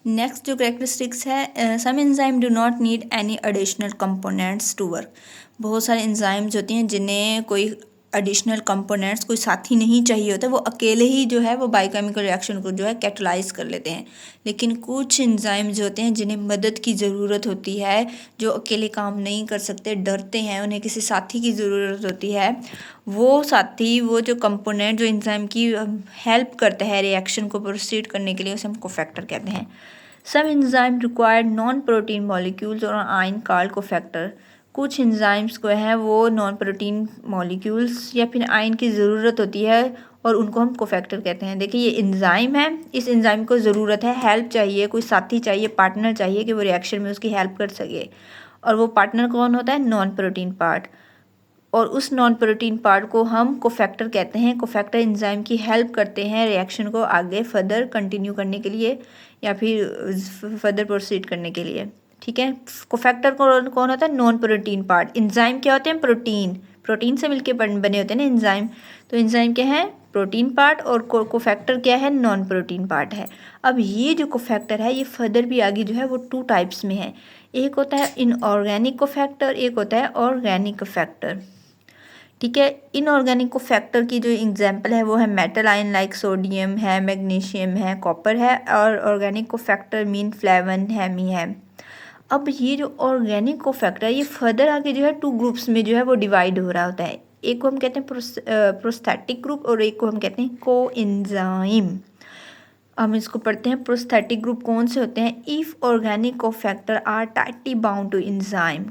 Next जो characteristics है, some enzyme do not need any additional components to work. बहुत सारे एंजाइम्स होती हैं जिन्हें कोई एडिशनल कंपोनेंट्स, कोई साथी नहीं चाहिए होता, वो अकेले ही जो है वो बायोकेमिकल रिएक्शन को जो है कैटलाइज कर लेते हैं। लेकिन कुछ एंजाइम्स जो होते हैं जिन्हें मदद की ज़रूरत होती है, जो अकेले काम नहीं कर सकते, डरते हैं, उन्हें किसी साथी की ज़रूरत होती है, वो साथी, वो जो कंपोनेंट जो एंजाइम की हेल्प करता है रिएक्शन को प्रोसीड करने के लिए, उसे हम कोफैक्टर कहते हैं। Some enzyme require non protein molecules और आयन कॉल्ड कोफैक्टर। कुछ एंजाइम्स को है वो नॉन प्रोटीन मॉलिक्यूल्स या फिर आयन की ज़रूरत होती है और उनको हम कोफैक्टर कहते हैं। देखिए ये एंजाइम है, इस एंजाइम को ज़रूरत है, हेल्प चाहिए, कोई साथी चाहिए, पार्टनर चाहिए कि वो रिएक्शन में उसकी हेल्प कर सके। और वो पार्टनर कौन होता है? Non protein part. और उस नॉन प्रोटीन पार्ट को हम कोफैक्टर कहते हैं। कोफैक्टर एंजाइम की हेल्प करते हैं रिएक्शन को आगे फर्दर कंटिन्यू करने के लिए या फिर फर्दर प्रोसीड करने के लिए। ठीक है, कोफैक्टर कौन होता है? Non protein part. एंजाइम क्या होते हैं? प्रोटीन से मिलके बने होते हैं ना एंजाइम। तो एंजाइम क्या है? प्रोटीन पार्ट, और कोफैक्टर क्या है? नॉन प्रोटीन पार्ट है। अब ये जो कोफैक्टर है ये फर्दर भी आगे जो है वो 2 टाइप्स में है। एक होता है इनऑर्गेनिक कोफैक्टर, एक होता है ऑर्गेनिक कोफैक्टर। ठीक है, इनऑर्गेनिक कोफैक्टर की जो एग्जांपल है वो है मेटल आयन लाइक सोडियम है, मैग्नीशियम है, कॉपर है। और organic cofactor mean flavin, heme है। अब ये जो ऑर्गेनिक कोफैक्टर है ये फर्दर आगे जो है 2 ग्रुप्स में जो है वो डिवाइड हो रहा होता है। एक को हम कहते हैं प्रोस्थेटिक ग्रुप और एक को हम कहते हैं कोएंजाइम। हम इसको पढ़ते हैं। प्रोस्थेटिक ग्रुप कौन से होते हैं? If organic cofactor are tightly bound to enzyme.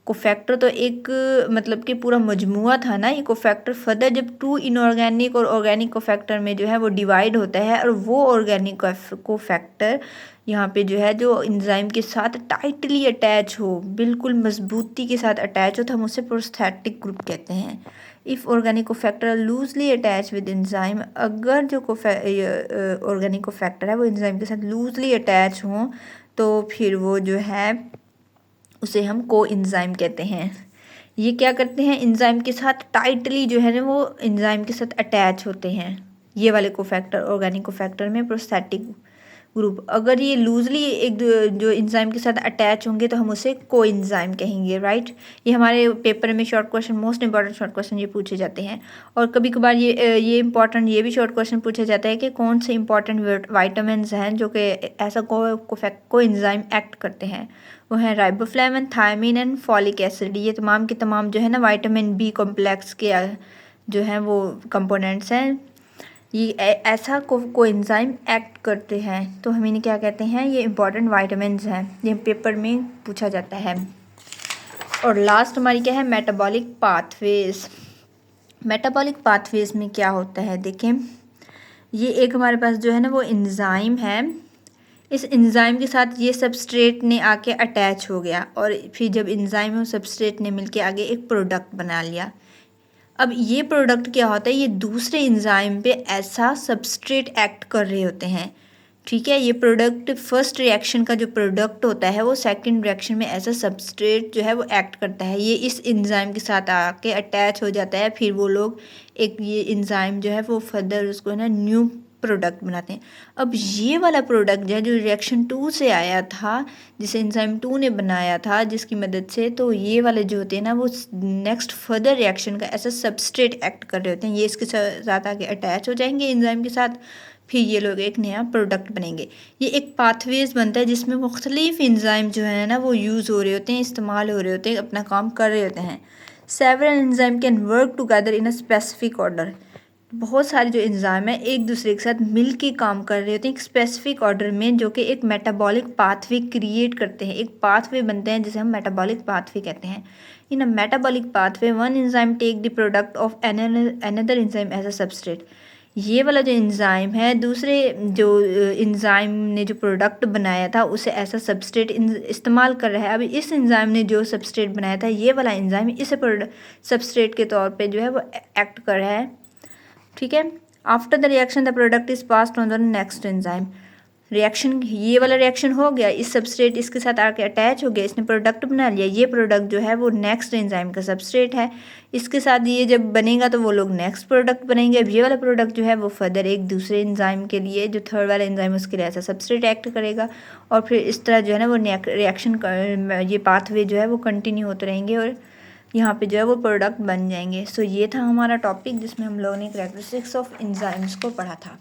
Cofactor तो एक मतलब कि पूरा मजमुआ था ना ये कोफैक्टर। फर्दर जब 2 इनऑर्गेनिक और ऑर्गेनिक कोफैक्टर में जो है वो डिवाइड होता है और वो ऑर्गेनिक कोफैक्टर यहाँ पे जो है जो एंजाइम के साथ टाइटली अटैच हो, बिल्कुल मजबूती के साथ अटैच हो, तो हम उसे प्रोस्थेटिक ग्रुप कहते हैं। If organic cofactor loosely attach with enzyme, अगर जो ऑर्गेनिक कोफैक्टर है वो एंजाइम के साथ लूजली अटैच हों तो फिर वो जो है उसे हम कोएंजाइम कहते हैं। ये क्या करते हैं? एंजाइम के साथ टाइटली जो है ना वो एंजाइम के साथ अटैच होते हैं। ये वाले कोफैक्टर ऑर्गेनिक कोफैक्टर में प्रोस्थेटिक ग्रुप। अगर ये लूजली एक जो एंजाइम के साथ अटैच होंगे तो हम उसे कोएंजाइम कहेंगे, राइट। ये हमारे पेपर में short question, most important short question ये पूछे जाते हैं। और कभी कभार ये इंपॉर्टेंट ये भी शॉर्ट क्वेश्चन पूछा जाता है कि कौन से इंपॉर्टेंट वाइटामिन्स हैं जो कि ऐसा कोएंजाइम एक्ट करते हैं। वो है riboflavin, thiamine and folic acid. ये तमाम के तमाम जो है ना विटामिन बी कॉम्प्लेक्स के जो हैं वो कंपोनेंट्स हैं। ये ऐसा कोएंजाइम एक्ट करते हैं तो हम इन्हें क्या कहते हैं? ये इंपॉर्टेंट वाइटामिन्स हैं, ये पेपर में पूछा जाता है। और लास्ट हमारी क्या है? Metabolic pathways. मेटाबॉलिक पाथवेज में क्या होता है? देखें, ये एक हमारे पास जो है ना वो एंजाइम है। इस एंजाइम के साथ ये सबस्ट्रेट ने आके अटैच हो गया और फिर जब एंजाइम और सबस्ट्रेट ने मिलके आगे एक प्रोडक्ट बना लिया। अब ये प्रोडक्ट क्या होता है? ये दूसरे एंजाइम पे ऐसा सबस्ट्रेट एक्ट कर रहे होते हैं। ठीक है, ये प्रोडक्ट फर्स्ट रिएक्शन का जो प्रोडक्ट होता है वो सेकंड रिएक्शन में ऐसा सबस्ट्रेट जो है वो एक्ट करता है। ये इस एंजाइम के साथ आके अटैच हो जाता है, फिर वो लोग एक ये एंजाइम जो है वो फर्दर उसको है ना न्यू प्रोडक्ट बनाते हैं। अब ये वाला प्रोडक्ट जो है जो रिएक्शन 2 से आया था, जिसे एंजाइम 2 ने बनाया था जिसकी मदद से, तो ये वाले जो होते हैं ना वो नेक्स्ट फर्दर रिएक्शन का ऐसा सबस्ट्रेट एक्ट कर रहे होते हैं। ये इसके साथ आगे अटैच हो जाएंगे एंजाइम के साथ, फिर ये लोग एक नया प्रोडक्ट बनेंगे। ये एक पाथवेज बनता है जिसमें मुख्तलिफ एंजाइम जो है ना वो यूज़ हो रहे होते हैं, इस्तेमाल हो रहे होते हैं, अपना काम कर रहे होते हैं। Several enzyme can work together in a specific order. बहुत सारे जो एंजाइम है एक दूसरे के साथ मिल के काम कर रहे होते हैं एक स्पेसिफिक ऑर्डर में, जो कि एक मेटाबॉलिक पाथवे क्रिएट करते हैं, एक पाथवे बनते हैं जिसे हम मेटाबॉलिक पाथवे कहते हैं। In a metabolic pathway one enzyme take the product of another enzyme as a substrate. ये वाला जो एंजाइम है दूसरे जो एंजाइम ने जो प्रोडक्ट बनाया था उसे ऐसा सबस्ट्रेट इस्तेमाल कर रहा है। अभी इस एंजाइम ने जो सबस्ट्रेट बनाया था ये वाला एंजाइम इसे सबस्ट्रेट के तौर पे जो है वो एक्ट कर रहा है। ठीक है, after the reaction the product is passed on the next enzyme. Reaction, ये वाला रिएक्शन हो गया, इस सबस्ट्रेट इसके साथ आके अटैच हो गया, इसने प्रोडक्ट बना लिया, ये प्रोडक्ट जो है वो नेक्स्ट एंजाइम का सबस्ट्रेट है, इसके साथ ये जब बनेगा तो वो लोग नेक्स्ट प्रोडक्ट बनेंगे। अब ये वाला प्रोडक्ट जो है वो फर्दर एक दूसरे एंजाइम के लिए, जो थर्ड वाला एंजाइम उसके लिए ऐसा सबस्ट्रेट एक्ट करेगा, और फिर इस तरह जो है ना वो रिएक्शन ये पाथवे जो है वो कंटिन्यू होते रहेंगे और यहाँ पे जो है वो प्रोडक्ट बन जाएंगे। सो ये था हमारा टॉपिक जिसमें हम लोगों ने कैरेक्टरिस्टिक्स ऑफ एंजाइम्स को पढ़ा था।